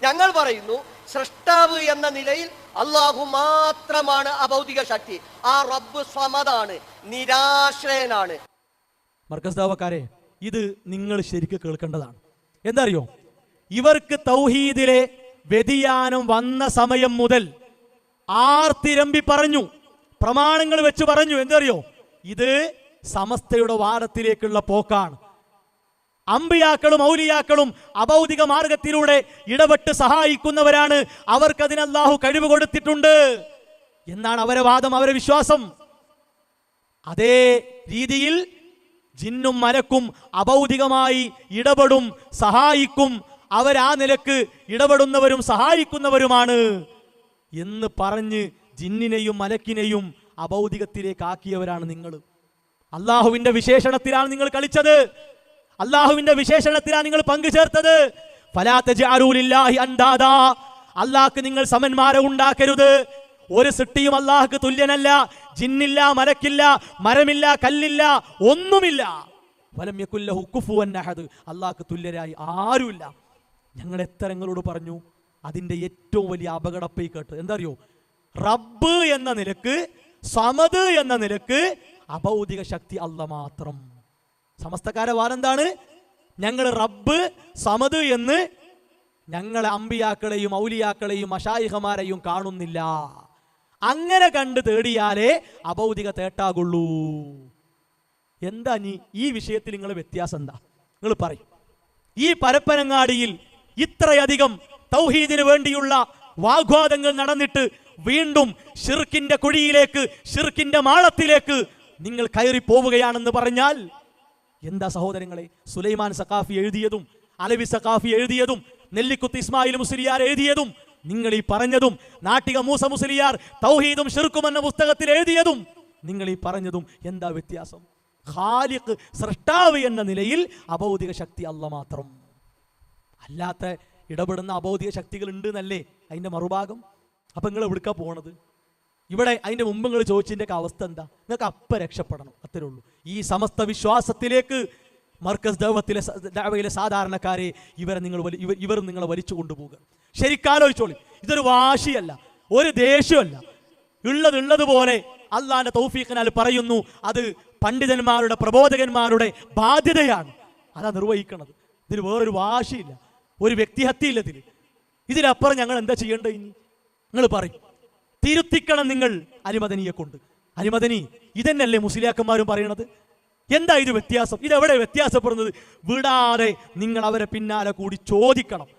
ഞങ്ങൾ പറയുന്നു സൃഷ്ടാവ് എന്ന നിലയിൽ അള്ളാഹു മാത്രമാണ് അഭൗതിക ശക്തി. ആ റബ്ബ് സ്വമതാണ്, നിരാശ്രയനാണ്. മർക്കസ് ദാവക്കാരെ, ഇത് നിങ്ങൾ ശരിക്കും കേൾക്കേണ്ടതാണ്. എന്താ അറിയോ, ഇവർക്ക് തൗഹീദിലെ വ്യതിയാനം വന്ന സമയം മുതൽ ആർത്തിരമ്പി പറഞ്ഞു, പ്രമാണങ്ങൾ വെച്ച് പറഞ്ഞു. എന്തറിയോ, ഇത് സമസ്തയുടെ വാദത്തിലേക്കുള്ള പോക്കാണ്. അമ്പിയാക്കളും ഔലിയാക്കളും അഭൗതിക മാർഗത്തിലൂടെ ഇടപെട്ട് സഹായിക്കുന്നവരാണ്, അവർക്കതിന് അല്ലാഹു കഴിവ് കൊടുത്തിട്ടുണ്ട് എന്നാണ് അവരെ വാദം, അവരെ വിശ്വാസം. അതേ രീതിയിൽ ജിന്നും മലക്കും അഭൗതികമായി ഇടപെടും, സഹായിക്കും, അവരാ നിലക്ക് ഇടപെടുന്നവരും സഹായിക്കുന്നവരുമാണ് എന്ന് പറഞ്ഞ് ജിന്നിനെയും മലക്കിനെയും അഭൗതികത്തിലേക്ക് ആക്കിയവരാണ് നിങ്ങൾ. അള്ളാഹുവിന്റെ വിശേഷണത്തിലാണ് നിങ്ങൾ കളിച്ചത്, അള്ളാഹുവിന്റെ വിശേഷണത്തിലാണ് നിങ്ങൾ പങ്കുചേർത്തത്. ഫലാ തജ്അലൂ ലില്ലാഹി അൻദാദാ, അള്ളാഹ്ക്ക് നിങ്ങൾ സമന്മാരെ ഉണ്ടാക്കരുത്. ഒരു സൃഷ്ടിയും അള്ളാഹ്ക്ക് തുല്യനല്ല. ജിന്നില്ല, മലക്കില്ല, മരമില്ല, കല്ലില്ല, ഒന്നുമില്ല. വലം യകുൽ ലഹു കുഫുവൻ അഹദ്, അള്ളാഹ്ക്ക് തുല്യരായി ആരുമില്ല. ഞങ്ങൾ എത്രങ്ങളോട് പറഞ്ഞു, അതിന്റെ ഏറ്റവും വലിയ അപകടപ്പൈ കേട്ട് എന്താ അറിയോ, റബ്ബ് എന്ന നിലക്ക്, സമദ് എന്ന നിലക്ക് അഭൗതിക ശക്തി അല്ല മാത്രം. സമസ്തക്കാരെ വാദെന്താണ്, ഞങ്ങൾ റബ്ബ് സമദ് എന്ന് ഞങ്ങളെ അമ്പിയാക്കളെയും ഔലിയാക്കളെയും മശായിഖമാരെയും കാണുന്നില്ല. അങ്ങനെ കണ്ട് തേടിയാലേ അഭൗതിക തേട്ടാകുള്ളൂ. എന്താ ഈ വിഷയത്തിൽ നിങ്ങളെ വ്യത്യാസം എന്താ? നിങ്ങൾ പറയും. ഈ പരപ്പനങ്ങാടിയിൽ ഇത്രയധികം തൗഹീദിന് വേണ്ടിയുള്ള വാഗ്വാദങ്ങൾ നടന്നിട്ട് വീണ്ടും ഷിർക്കിന്റെ കുഴിയിലേക്ക്, ഷിർക്കിന്റെ മാളത്തിലേക്ക് നിങ്ങൾ കയറി പോവുകയാണെന്ന് പറഞ്ഞാൽ എന്താ സഹോദരങ്ങളെ? സുലൈമാൻ സഖാഫി എഴുതിയതും അലവി സഖാഫി എഴുതിയതും നെല്ലിക്കുത്ത് ഇസ്മായിൽ മുസ്ലിയാർ എഴുതിയതും നിങ്ങൾ ഈ പറഞ്ഞതും നാട്ടിക മൂസ മുസ്ലിയാർ തൗഹീദും ഷിർക്കും എന്ന പുസ്തകത്തിൽ എഴുതിയതും നിങ്ങൾ ഈ പറഞ്ഞതും എന്താ വ്യത്യാസം? ഖാലിഖ്, സൃഷ്ടാവ് എന്ന നിലയിൽ അഭൗതിക ശക്തി അല്ല മാത്രം. അല്ലാത്ത ഇടപെടുന്ന അഭൗതിക ശക്തികൾ ഉണ്ട് എന്നല്ലേ അതിന്റെ മറുഭാഗം. അപ്പൊ നിങ്ങൾ എവിടുക്കാ പോണത്? ഇവിടെ അതിന്റെ മുമ്പ് നിങ്ങൾ ചോദിച്ചതിന്റെ അവസ്ഥ എന്താ? നിങ്ങൾക്ക് അപ്പം രക്ഷപ്പെടണം, അത്രേ ഉള്ളൂ. ഈ സമസ്ത വിശ്വാസത്തിലേക്ക് മർക്കസ് ദഅവയിലെ സാധാരണക്കാരെ ഇവർ നിങ്ങളെ വലിച്ചു കൊണ്ടുപോകുക. ശരിക്കാലോചിച്ചോളി, ഇതൊരു വാശിയല്ല, ഒരു ദേഷ്യമല്ല. ഉള്ളതുപോലെ അള്ളാന്റെ തൗഫീഖിനാൽ പറയുന്നു. അത് പണ്ഡിതന്മാരുടെ, പ്രബോധകന്മാരുടെ ബാധ്യതയാണ്. അതാ നിർവഹിക്കണത്. ഇതിൽ വേറൊരു വാശിയില്ല, ഒരു വ്യക്തിഹത്യയില്ല ഇതിൽ. ഇതിനപ്പുറം ഞങ്ങൾ എന്താ ചെയ്യേണ്ടത്? ഇനി നിങ്ങൾ പറയും. തിരുത്തിക്കണം നിങ്ങൾ അലിമദനിയെ കൊണ്ട്. അലിമദനി ഇതന്നെയല്ലേ മുസ്ലിയാക്കന്മാരും പറയണത്? എന്താ ഇത് വ്യത്യാസം? ഇതെവിടെ വ്യത്യാസപ്പെടുന്നത്? വിടാതെ നിങ്ങൾ അവരെ പിന്നാലെ കൂടി ചോദിക്കണം.